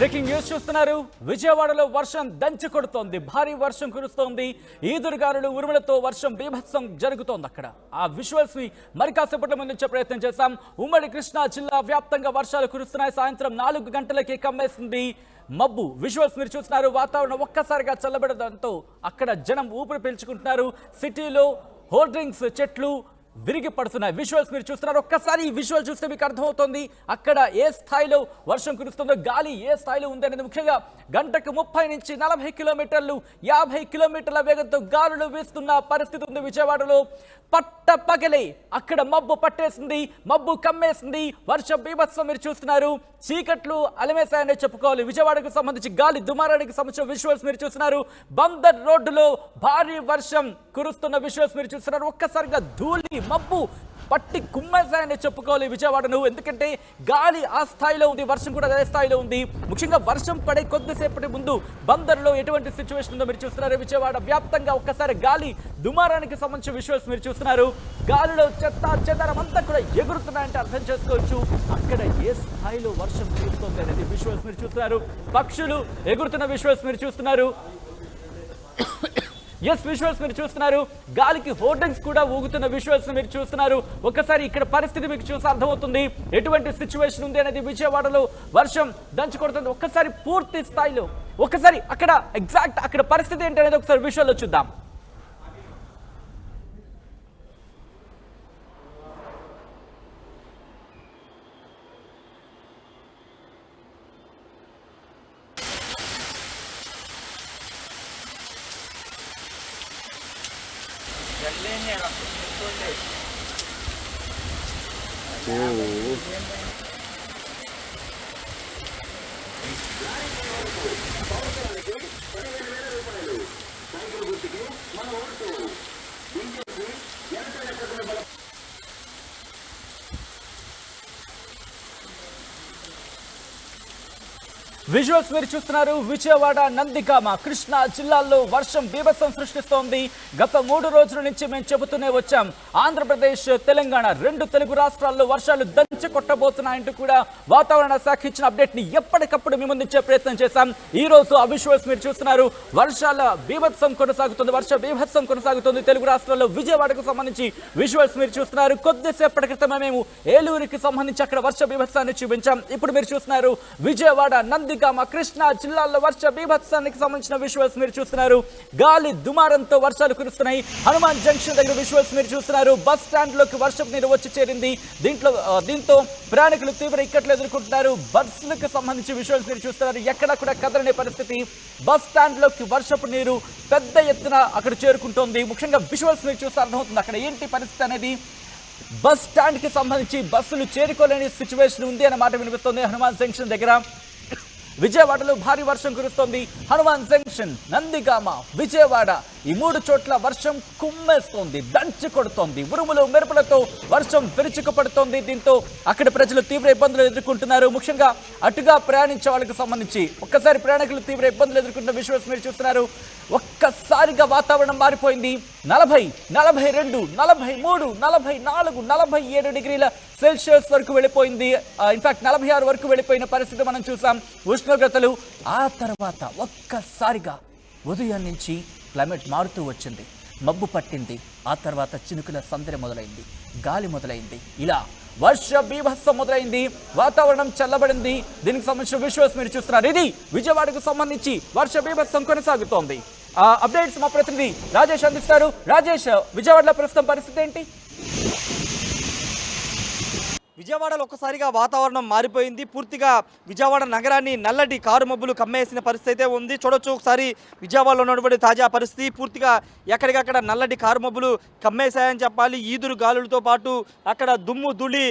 Breaking news చూస్తున్నారు. విజయవాడలో వర్షం దంచి కొడుతోంది. భారీ వర్షం కురుస్తోంది. ఈదురుగాలులు ఉరుములతో వర్షం బీభత్సం జరుగుతోంది. అక్కడ ఆ విజువల్స్ ని మరి కాసేపట్లో ముందుంచే ప్రయత్నం చేశాం. ఉమ్మడి కృష్ణా జిల్లా వ్యాప్తంగా వర్షాలు కురుస్తున్నాయి. సాయంత్రం 4 గంటలకి కమ్మేసింది మబ్బు. విజువల్స్ మీరు చూస్తున్నారు. వాతావరణం ఒక్కసారిగా చల్లబడడంతో అక్కడ జనం ఊపిరి పీల్చుకుంటున్నారు. సిటీలో హోర్డింగ్స్, చెట్లు విరిగి పడుతున్నాయి. విజువల్స్ మీరు చూస్తున్నారు. ఒక్కసారి ఈ విజువల్ చూస్తే మీకు అర్థమవుతుంది అక్కడ ఏ స్థాయిలో వర్షం కురుస్తుందో, గాలి ఏ స్థాయిలో ఉంది అనేది. ముఖ్యంగా గంటకు 30 నుంచి 40 కిలోమీటర్లు, 50 కిలోమీటర్ల వేగంతో గాలులు వీస్తున్న పరిస్థితి ఉంది విజయవాడలో. పట్టపగలే అక్కడ మబ్బు పట్టేసింది, మబ్బు కమ్మేసింది. వర్షం బీభత్సం మీరు చూస్తున్నారు. చీకట్లు అలమేశాయనే చెప్పుకోవాలి. విజయవాడకు సంబంధించి గాలి దుమారానికి సంబంధించిన విజువల్స్ మీరు చూస్తున్నారు. బందర్ రోడ్డులో భారీ వర్షం కురుస్తున్న విజువల్స్ మీరు చూస్తున్నారు. ఒక్కసారిగా ధూళి మబ్బు పట్టి కుమ్మేశాయని చెప్పుకోవాలి విజయవాడను. ఎందుకంటే గాలి ఆ స్థాయిలో ఉంది, వర్షం కూడా అదే స్థాయిలో ఉంది. ముఖ్యంగా వర్షం పడే కొద్దిసేపటి ముందు బందర్లో ఎటువంటి సిచ్యువేషన్ ఉందో మీరు చూస్తున్నారు. విజయవాడ వ్యాప్తంగా ఒక్కసారి గాలి దుమారానికి సంబంధించిన విజువల్స్ మీరు చూస్తున్నారు. గాలిలో చెత్త చెదరం అంతా కూడా ఎగురుతున్నాయంటే అర్థం చేసుకోవచ్చు అక్కడ ఏ స్థాయిలో వర్షం కురుస్తుంది అనేది. విజువల్స్ మీరు చూస్తున్నారు. పక్షులు ఎగురుతున్న విజువల్స్ మీరు చూస్తున్నారు. ఎస్, విజువల్స్ మీరు చూస్తున్నారు. గాలికి హోర్డింగ్స్ కూడా ఊగుతున్న విజువల్స్ మీరు చూస్తున్నారు. ఒకసారి ఇక్కడ పరిస్థితి మీకు చూసి అర్థమవుతుంది ఎటువంటి సిచ్యువేషన్ ఉంది అనేది. విజయవాడలో వర్షం దంచుకొడుతుంది. ఒక్కసారి పూర్తి స్థాయిలో ఒకసారి అక్కడ ఎగ్జాక్ట్ అక్కడ పరిస్థితి ఏంటి అనేది ఒకసారి విజువల్లో చూద్దాం. విజువల్స్ మీరు చూస్తున్నారు. విజయవాడ, నందిగామ, కృష్ణా జిల్లాల్లో వర్షం బీభత్సం సృష్టిస్తోంది. గత 3 రోజుల నుంచి మేము చెబుతూనే వచ్చాం. ఆంధ్రప్రదేశ్, తెలంగాణ 2 తెలుగు రాష్ట్రాల్లో వర్షాలు దంచి కొట్టబోతున్నాయంటూ కూడా వాతావరణ శాఖ ఇచ్చిన అప్డేట్ ని ఎప్పటికప్పుడు మీ ముందుంచే ప్రయత్నం చేశాం. ఈ రోజు ఆ విజువల్స్ మీరు చూస్తున్నారు. వర్షాల బీభత్సం కొనసాగుతుంది, వర్ష బీభత్సం కొనసాగుతుంది తెలుగు రాష్ట్రాల్లో. విజయవాడకు సంబంధించి విజువల్స్ మీరు చూస్తున్నారు. కొద్దిసేపటి క్రితమే మేము ఏలూరుకి సంబంధించి అక్కడ వర్ష బీభత్సాన్ని చూపించాం. ఇప్పుడు మీరు చూస్తున్నారు విజయవాడ, నందిగామ, కృష్ణా జిల్లాల్లో వర్ష బీభత్సానికి సంబంధించిన విజువల్స్ మీరు చూస్తున్నారు. గాలి దుమారంతో వర్షాలు కురుస్తున్నాయి. హనుమాన్ జంక్షన్ దగ్గర విజువల్స్ మీరు చూస్తున్నారు. బస్ స్టాండ్ లోకి వర్షపు నీరు వచ్చి చేరింది. దీంతో ప్రయాణికులు తీవ్ర ఇక్కట్లు ఎదుర్కొంటున్నారు. బస్సులకు సంబంధించి విజువల్స్ మీరు చూస్తున్నారు. ఎక్కడ కూడా కదలనే పరిస్థితి. బస్ స్టాండ్ లోకి వర్షపు నీరు పెద్ద ఎత్తున అక్కడ చేరుకుంటోంది. ముఖ్యంగా విజువల్స్ మీరు చూస్తే అర్థమవుతుంది అక్కడ ఏంటి పరిస్థితి అనేది. బస్ స్టాండ్ కి సంబంధించి బస్సులు చేరుకోలేని సిచ్యువేషన్ ఉంది అనే మాట వినిపిస్తుంది. హనుమాన్ జంక్షన్ దగ్గర విజయవాడలో భారీ వర్షం కురుస్తోంది. హనుమాన్ జంక్షన్, నందిగామ, విజయవాడ ఈ 3 చోట్ల వర్షం కుమ్మేస్తోంది, దంచి కొడుతోంది. ఉరుములు మెరుపులతో వర్షం విరుచుకుపడుతోంది. దీంతో అక్కడ ప్రజలు తీవ్ర ఇబ్బందులు ఎదుర్కొంటున్నారు. ముఖ్యంగా అటుగా ప్రయాణించే వాళ్ళకి సంబంధించి ఒక్కసారి ప్రయాణికులు తీవ్ర ఇబ్బందులు ఎదుర్కొంటున్న విజువల్స్ మీరు చూస్తున్నారు. ఒక్కసారిగా వాతావరణం మారిపోయింది. 40, 42, 43, 44, 47 డిగ్రీల సెల్సియస్ వరకు వెళ్ళిపోయింది. ఇన్ఫాక్ట్ 46 వరకు వెళ్ళిపోయిన పరిస్థితి మనం చూసాం. ఉష్ణోగ్రతలు ఆ తర్వాత ఒక్కసారిగా ఉదయం నుంచి క్లైమేట్ మారుతూ వచ్చింది. మబ్బు పట్టింది. ఆ తర్వాత చినుకుల సందడి మొదలైంది, గాలి మొదలైంది. ఇలా వర్ష బీభత్సం మొదలైంది. వాతావరణం చల్లబడింది. దీనికి సంబంధించిన విజువల్స్ మీరు చూస్తున్నారు. ఇది విజయవాడకు సంబంధించి వర్ష బీభత్సం కొనసాగుతోంది. అప్డేట్స్ మా ప్రతినిధి రాజేష్ అందిస్తారు. రాజేష్, విజయవాడలో ప్రస్తుతం పరిస్థితి ఏంటి? విజయవాడలో ఒక్కసారిగా వాతావరణం మారిపోయింది. పూర్తిగా విజయవాడ నగరాన్ని నల్లటి కారు మబ్బులు కమ్మేసిన పరిస్థితి అయితే ఉంది. చూడొచ్చు ఒకసారి విజయవాడలో ఉన్నటువంటి తాజా పరిస్థితి. పూర్తిగా ఎక్కడికక్కడ నల్లటి కారు మబ్బులు కమ్మేశాయని చెప్పాలి. ఈదురు గాలులతో పాటు అక్కడ దుమ్ము ధూళి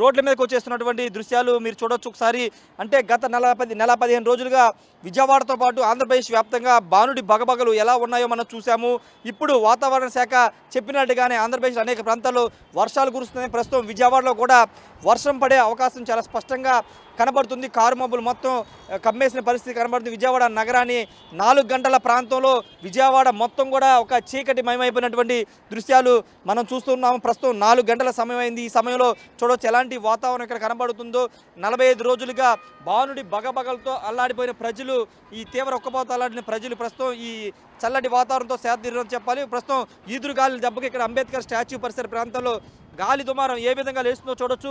రోడ్ల మీదకి వచ్చేస్తున్నటువంటి దృశ్యాలు మీరు చూడొచ్చు ఒకసారి. అంటే గత నెల 15 రోజులుగా విజయవాడతో పాటు ఆంధ్రప్రదేశ్ వ్యాప్తంగా బానుడి బగబగలు ఎలా ఉన్నాయో మనం చూసాము. ఇప్పుడు వాతావరణ శాఖ చెప్పినట్టుగానే ఆంధ్రప్రదేశ్ అనేక ప్రాంతాల్లో వర్షాలు కురుస్తున్నాయి. ప్రస్తుతం విజయవాడలో కూడా వర్షం పడే అవకాశం చాలా స్పష్టంగా కనబడుతుంది. కారు మబ్బులు మొత్తం కమ్మేసిన పరిస్థితి కనబడుతుంది. విజయవాడ నగరాన్ని 4 గంటల ప్రాంతంలో విజయవాడ మొత్తం కూడా ఒక చీకటి మయమైపోయినటువంటి దృశ్యాలు మనం చూస్తున్నాము. ప్రస్తుతం 4 గంటల సమయం అయింది. ఈ సమయంలో చూడవచ్చు ఎలాంటి వాతావరణం ఇక్కడ కనబడుతుందో. 45 రోజులుగా బానుడి బగబగలతో అల్లాడిపోయిన ప్రజలు, ఈ తీవ్ర ఉక్కపోత అల్లాడిన ప్రజలు ప్రస్తుతం ఈ చల్లటి వాతావరణంతో సేదతీరని చెప్పాలి. ప్రస్తుతం ఈదురుగాలి దెబ్బకి ఇక్కడ అంబేద్కర్ స్టాచ్యూ పరిసర ప్రాంతంలో గాలి దుమారం ఏ విధంగా లేస్తుందో చూడొచ్చు.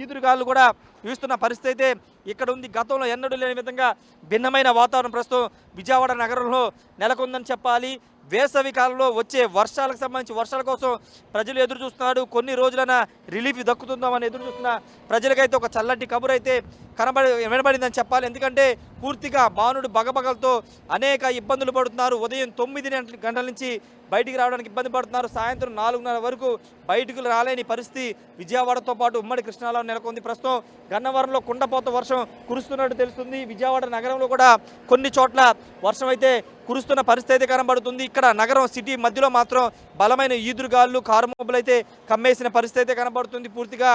ఈదురుగాలు కూడా వీస్తున్న పరిస్థితి అయితే ఇక్కడ ఉంది. గతంలో ఎన్నడూ లేని విధంగా భిన్నమైన వాతావరణం ప్రస్తుతం విజయవాడ నగరంలో నెలకొందని చెప్పాలి. వేసవి కాలంలో వచ్చే వర్షాలకు సంబంధించి వర్షాల కోసం ప్రజలు ఎదురు చూస్తున్నారు. కొన్ని రోజులైనా రిలీఫ్ దక్కుతుందామని ఎదురు చూస్తున్న ప్రజలకైతే ఒక చల్లటి కబురు అయితే వినబడిందని చెప్పాలి. ఎందుకంటే పూర్తిగా బానుడు బగబగలతో అనేక ఇబ్బందులు పడుతున్నారు. ఉదయం 9 గంటల నుంచి బయటికి రావడానికి ఇబ్బంది పడుతున్నారు. సాయంత్రం 4:30 వరకు బయటకు రాలేని పరిస్థితి విజయవాడతో పాటు ఉమ్మడి కృష్ణాలో నెలకొంది. ప్రస్తుతం గన్నవరంలో కుండపోత వర్షం కురుస్తున్నట్టు తెలుస్తుంది. విజయవాడ నగరంలో కూడా కొన్ని చోట్ల వర్షం అయితే కురుస్తున్న పరిస్థితి అయితే కనబడుతుంది. ఇక్కడ నగరం సిటీ మధ్యలో మాత్రం బలమైన ఈదురుగాళ్ళు, కారు మబ్బులు అయితే కమ్మేసిన పరిస్థితి అయితే కనబడుతుంది. పూర్తిగా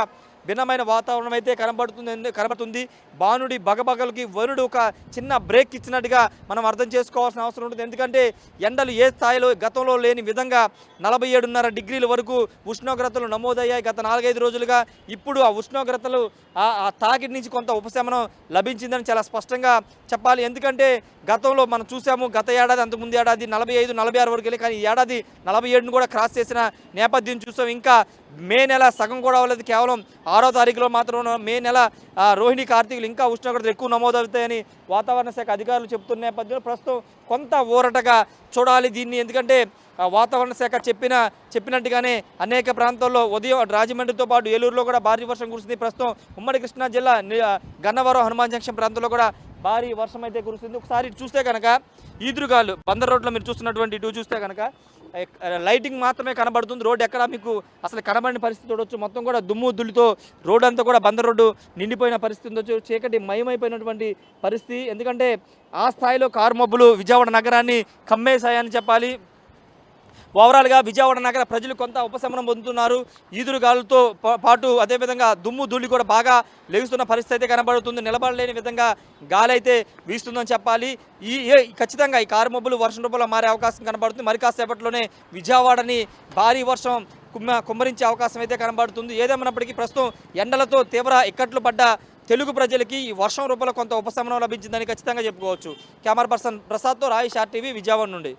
భిన్నమైన వాతావరణం అయితే కనబడుతుంది. బానుడి బగబగలకి వరుడు ఒక చిన్న బ్రేక్ ఇచ్చినట్టుగా మనం అర్థం చేసుకోవాల్సిన అవసరం ఉంటుంది. ఎందుకంటే ఎండలు ఏ స్థాయిలో గతంలో లేని విధంగా 47.5 డిగ్రీల వరకు ఉష్ణోగ్రతలు నమోదయ్యాయి గత 4-5 రోజులుగా. ఇప్పుడు ఆ ఉష్ణోగ్రతలు ఆ తాకిడి నుంచి కొంత ఉపశమనం లభించిందని చాలా స్పష్టంగా చెప్పాలి. ఎందుకంటే గతంలో మనం చూసాము, గత ఏడాది అంతకుముందు ఏడాది 45-46 వరకు వెళ్ళి, కానీ ఈ ఏడాది 47ను కూడా క్రాస్ చేసిన నేపథ్యం చూసాం. ఇంకా మే నెల సగం కూడా అవ్వలేదు, కేవలం 6వ తారీఖులో మాత్రం మే నెల రోహిణి కార్తీకులు ఇంకా ఉష్ణోగ్రతలు ఎక్కువ నమోదవుతాయని వాతావరణ శాఖ అధికారులు చెబుతున్న నేపథ్యంలో ప్రస్తుతం కొంత ఊరటగా చూడాలి దీన్ని. ఎందుకంటే వాతావరణ శాఖ చెప్పినట్టుగానే అనేక ప్రాంతాల్లో ఉదయం రాజమండ్రితో పాటు ఏలూరులో కూడా భారీ వర్షం కురుస్తుంది. ప్రస్తుతం ఉమ్మడి కృష్ణా జిల్లా గన్నవరం హనుమాన్ జంక్షన్ ప్రాంతంలో కూడా భారీ వర్షం అయితే కురుస్తుంది. ఒకసారి చూస్తే కనుక ఈదురుగాలు బందర్ రోడ్లో మీరు చూస్తున్నటువంటి ఇటు చూస్తే కనుక లైటింగ్ మాత్రమే కనబడుతుంది. రోడ్డు ఎక్కడ మీకు అసలు కనబడిన పరిస్థితి చూడొచ్చు. మొత్తం కూడా దుమ్ము దుల్లితో రోడ్డు అంతా కూడా బందర్ రోడ్డు నిండిపోయిన పరిస్థితి ఉండొచ్చు. చీకటి మయమైపోయినటువంటి పరిస్థితి. ఎందుకంటే ఆ స్థాయిలో కారు మబ్బులు విజయవాడ నగరాన్ని కమ్మేశాయని చెప్పాలి. ఓవరాల్గా విజయవాడ నగర ప్రజలు కొంత ఉపశమనం పొందుతున్నారు. ఈదురుగాలుతో పాటు అదేవిధంగా దుమ్ము ధూళి కూడా బాగా లేగుస్తున్న పరిస్థితి అయితే కనబడుతుంది. నిలబడలేని విధంగా గాలి అయితే వీస్తుందని చెప్పాలి. ఖచ్చితంగా ఈ కారు మబ్బులు వర్షం రూపంలో మారే అవకాశం కనబడుతుంది. మరి కాసేపట్లోనే విజయవాడని భారీ వర్షం కుమ్మరించే అవకాశం అయితే కనబడుతుంది. ఏదేమైనప్పటికీ ప్రస్తుతం ఎండలతో తీవ్ర ఇక్కట్లు పడ్డ తెలుగు ప్రజలకి ఈ వర్షం రూపంలో కొంత ఉపశమనం లభించిందని ఖచ్చితంగా చెప్పుకోవచ్చు. కెమెరా పర్సన్ ప్రసాద్తో రాయి, షార్ టీవీ, విజయవాడ నుండి.